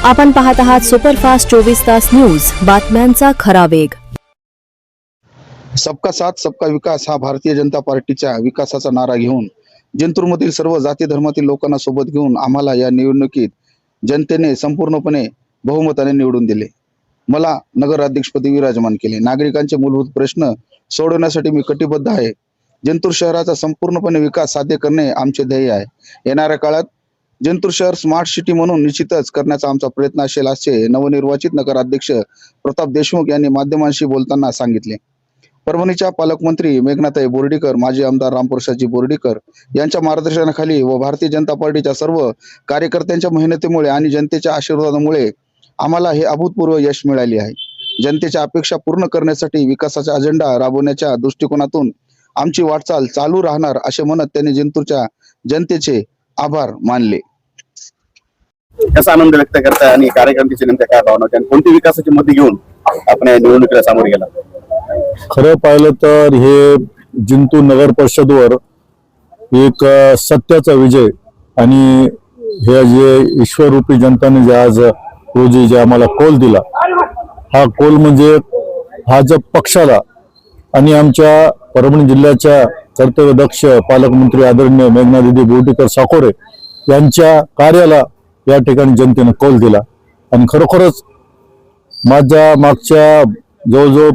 आपण पाहत आहात सुपरफास्ट 24 तास न्यूज, बातम्यांचा खरा वेग। सबका साथ सबका विकास हा भारतीय जनता पार्टीच्या विकासाचा नारा घेऊन जिंतूरमधील सर्व जाती धर्मातील लोकांना सोबत घेऊन आम्हाला या निवडणुकीत जनतेने संपूर्णपणे बहुमताने निवडून दिले। मला नगराध्यक्षपदी विराजमान केले। नागरिकांचे मूलभूत प्रश्न सोडवण्यासाठी मी कटिबद्ध आहे। जिंतूर शहराचा संपूर्णपणे विकास साध्य करणे आमचे ध्येय आहे। येणाऱ्या काळात जिंतूर शहर स्मार्ट सिटी म्हणून निश्चितच करण्याचा आमचा प्रयत्न असेल असे नवनिर्वाचित नगराध्यक्ष प्रताप देशमुख यांनी माध्यमांशी बोलताना सांगितले। परभणीच्या पालकमंत्री मेघनाताई बोर्डीकर, माजी आमदार रामप्रसादजी बोर्डीकर यांच्या मार्गदर्शनाखाली व भारतीय जनता पार्टीच्या सर्व कार्यकर्त्यांच्या मेहनतीमुळे आणि जनतेच्या आशीर्वादामुळे आम्हाला हे अभूतपूर्व यश मिळाले आहे। जनतेच्या अपेक्षा पूर्ण करण्यासाठी विकासाचा अजेंडा राबवण्याच्या दृष्टिकोनातून आमची वाटचाल चालू राहणार असे म्हणत त्यांनी जिंतूरच्या जनतेचे आभार मानले। कसा आनंद व्यक्त करताय आणि कार्यकर्त्यांची नेमक्या काय भावना होत्या, कोणती विकासाची मुद्दे घेऊन आपण या निवडणुकीला सामोरे गेला? खरं पाहिलं तर हे जिंतूर नगर परिषदवर एक सत्याचा विजय आणि हे जे ईश्वररूपी जनताने जे आज रोजी जे आम्हाला कौल दिला, हा कौल म्हणजे हा ज्या पक्षाला आणि आमच्या परभणी जिल्ह्याच्या कर्तव्यदक्ष पालकमंत्री आदरणीय मेघनादिदी बोर्डीकर साकोरे यांच्या कार्याला या ठिकाणी जनतेने कौल दिला। आणि खरोखरच माझ्या मागच्या जवळजवळ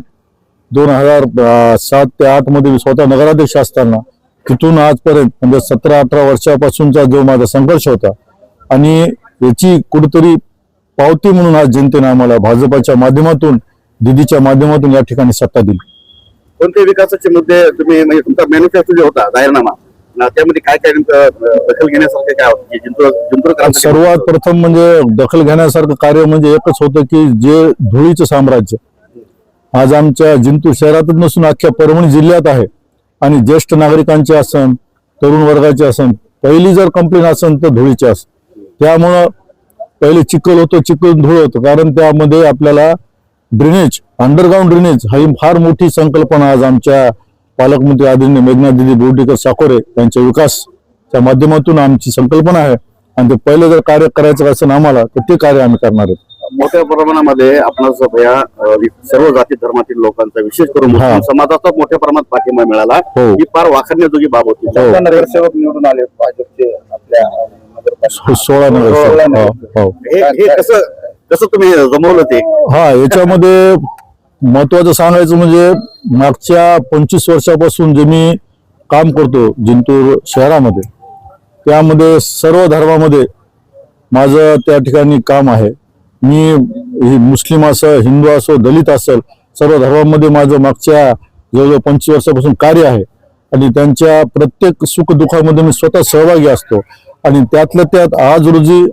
2007 ते 2008 मध्ये मी स्वतः नगराध्यक्ष असताना तिथून आजपर्यंत म्हणजे 17-18 वर्षापासूनचा जो माझा संघर्ष होता आणि याची कुठेतरी पावती म्हणून आज जनतेने आम्हाला भाजपाच्या माध्यमातून, दिदीच्या माध्यमातून या ठिकाणी सत्ता दिली। कोणते विकासाचे मुद्दे तुम्ही म्हणजे तुमचा मॅनिफेस्टो जो होता जाहीरनामा, त्यामध्ये काय काय दखल घेण्यासारखे काय होतं? जिंतूर सर्वात प्रथम म्हणजे दखल घेण्यासारखं कार्य म्हणजे एकच होतं की जे धुळीचं साम्राज्य आज आमच्या जिंतूर शहरातच नसून अख्ख्या परभणी जिल्ह्यात आहे आणि ज्येष्ठ नागरिकांचे असन, तरुण वर्गाचे असन, पहिली जर कंप्लेंट असन तर धुळीची असन। त्यामुळं पहिले चिखल होतं, चिखल धूळ होतं, कारण त्यामध्ये आपल्याला ड्रेनेज, अंडरग्राउंड ड्रेनेज ही फार मोठी संकल्पना आज आमच्या पालकमंत्री आदरणीय मेघनादिदी बोर्डीकर साकोरे यांच्या विकासच्या माध्यमातून आमची संकल्पना आहे आणि ते पहिले जर कार्य करायचं असेल आम्हाला तर ते कार्य आम्ही करणार आहोत। मोठ्या प्रमाणामध्ये आपण सर्व जाती धर्मातील लोकांचा, विशेष करून मुस्लिम समाजाचा मोठ्या प्रमाणात पाठिंबा मिळाला, ही फार वाखाणण्याजोगी बाब होती। नगरसेवक निवडून आले भाजपचे आपल्या 16 नगरसेवक। हे कसं तुम्ही जमवलं ते? याच्यामध्ये महत्वाचं सांगायचं म्हणजे मागच्या 25 वर्षापासून जे मी काम करतो जिंतूर शहरामध्ये, त्यामध्ये सर्व धर्मामध्ये माझं त्या ठिकाणी काम आहे। मी मुस्लिम असो, हिंदू असो, दलित असेल, सर्व धर्मामध्ये माझं मागच्या जवळजवळ 25 वर्षापासून कार्य आहे आणि त्यांच्या प्रत्येक सुख दुःखामध्ये मी स्वतः सहभागी असतो। आणि त्यातल्या त्यात आज रोजी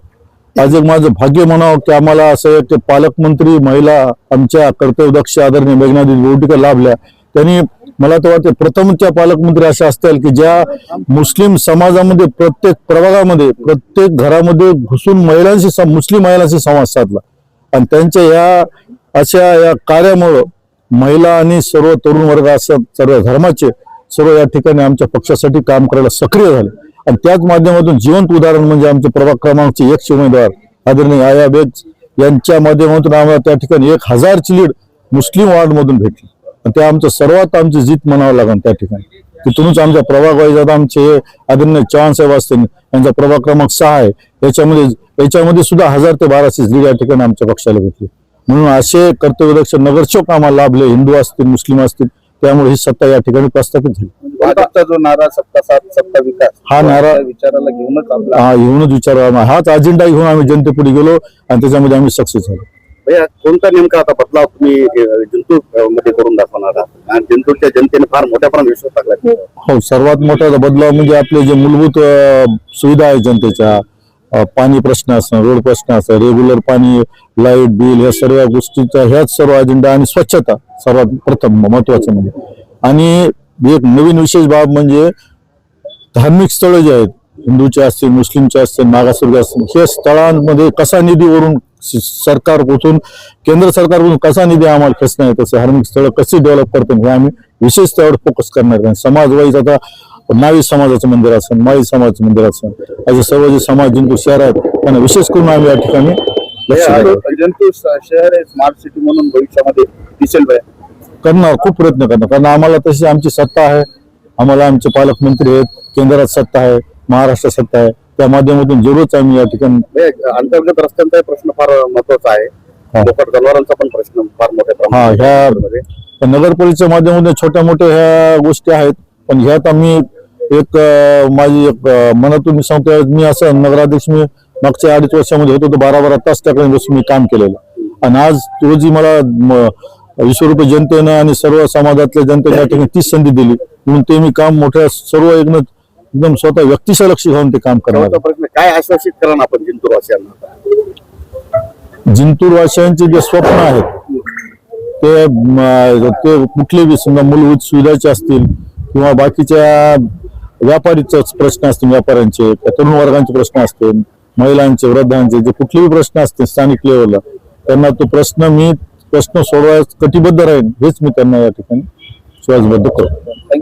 आज एक माझं भाग्य म्हणावं की आम्हाला असं एक पालकमंत्री महिला आमच्या कर्तव्यदक्ष आदरणीय मेघनादिदी बोर्डीकर लाभल्या। त्यांनी मला तर वाटते प्रथमच्या पालकमंत्री अशा असतील की ज्या मुस्लिम समाजामध्ये प्रत्येक प्रभागामध्ये, प्रत्येक घरामध्ये घुसून मुस्लिम महिलांशी संवाद साधला आणि त्यांच्या या कार्यामुळं महिला आणि सर्व तरुण वर्ग असं सर्व धर्माचे सर्व या ठिकाणी आमच्या पक्षासाठी काम करायला सक्रिय झाले। आणि त्याच माध्यमातून जिवंत उदाहरण म्हणजे आमचे प्रभाग क्रमांकचे 1 उमेदवार आदरणीय आया बेग यांच्या माध्यमातून आम्हाला त्या ठिकाणी 1000ची लीड मुस्लिम वार्ड मधून भेटली आणि ते आमचं सर्वात आमची जीत म्हणावं लागेल। त्या ठिकाणी तिथूनच आमच्या प्रभाग वाईज आमचे आदरणीय चव्हाण साहेब असतील, यांचा प्रभाग क्रमांक 6 आहे, याच्यामध्ये सुद्धा 1000 ते 1200 लीड या ठिकाणी आमच्या पक्षाला भेटली। म्हणून असे कर्तव्यदक्ष नगरसेवक आम्हाला लाभले, हिंदू असतील, मुस्लिम असतील, त्यामुळे ही सत्ता या ठिकाणी प्रस्थापित झाली। भाजपचा जो नारा सबका साथ सबका विकास, हा नारा विचाराला घेऊनच विचार, हाच अजेंडा घेऊन आम्ही जनतेपुढे गेलो आणि त्याच्यामध्ये आम्ही सक्सेस झालो। भैया, कोणता नेमका आता बदलाव तुम्ही जिंतूर मध्ये करून दाखवणार आहात? जिंतूरच्या जनतेने फार मोठ्या प्रमाणात विश्वास टाकला। हो, सर्वात मोठा बदलाव म्हणजे आपले जे मूलभूत सुविधा आहे जनतेच्या, पाणी प्रश्न असणं, रोड प्रश्न असणं, रेग्युलर पाणी, लाईट बिल, या सर्व गोष्टीचा ह्याच सर्व अजेंडा आणि स्वच्छता सर्वात प्रथम महत्वाचं म्हणजे। आणि एक नवीन विशेष बाब म्हणजे धार्मिक स्थळं जे आहेत, हिंदूचे असतील, मुस्लिमचे असतील, मागासवर्गीय असतील, हे स्थळांमध्ये कसा निधीवरून सरकारकडून, केंद्र सरकारकडून कसा निधी आम्हाला खेचणार आहे, तसे धार्मिक स्थळं कशी डेव्हलप करतो हे आम्ही विशेष त्यावर फोकस करणार आहे। समाज वाईज आता नावी समाजाचं मंदिर असेल, माळी समाजाचं मंदिर असेल, असे सर्व जे समाज जिंतूर शहर आहेत त्यांना विशेष करून आम्ही या ठिकाणी लक्ष द्यावं. जिंतूर शहर स्मार्ट सिटी म्हणून भविष्यामध्ये दिसेल बे. करणार, खूप प्रयत्न करणार, कारण आम्हाला तशी आमची सत्ता आहे. आम्हाला आमचे पालकमंत्री आहेत, केंद्रात सत्ता आहे, महाराष्ट्रात सत्ता आहे. त्या माध्यमातून जरूरच आम्ही या ठिकाणी अंतर्गत रस्त्यांचा प्रश्न फार महत्वाचा आहे. बोकड जनावरांचा पण प्रश्न फार मोठ्या प्रमाणात ह्या नगरपालिकेच्या माध्यमातून छोट्या मोठ्या ह्या गोष्टी आहेत. पण ह्यात आम्ही एक माझी एक मनातून मी सांगतो, मी असं नगराध्यक्ष मी मागच्या 2.5 वर्षामध्ये होतो, 12 तास त्याकडे बसून मी काम केलेलं. आणि आज रोजी मला 20 रुपये जनतेनं आणि सर्व समाजातल्या जनतेने या ठिकाणी 30 संधी दिली, म्हणून ते मी काम मोठ्या सर्व एकदम स्वतः व्यक्तिशः लक्ष घालून ते काम करणार. प्रश्न काय आश्वासित करा ना आपण जिंतूरवासियांना? जिंतूरवासियांचे जे स्वप्न आहेत ते कुठले बी समजा मूलभूत सुविधाचे असतील किंवा बाकीच्या व्यापारीचे प्रश्न असतील, व्यापाऱ्यांचे, तरुण वर्गांचे प्रश्न असतील, महिलांचे, वृद्धांचे, जे कुठलेही प्रश्न असतील स्थानिक लेवलला, त्यांना तो प्रश्न सोडवायला कटिबद्ध राहील, हेच मी त्यांना या ठिकाणी विश्वासबद्ध करतो.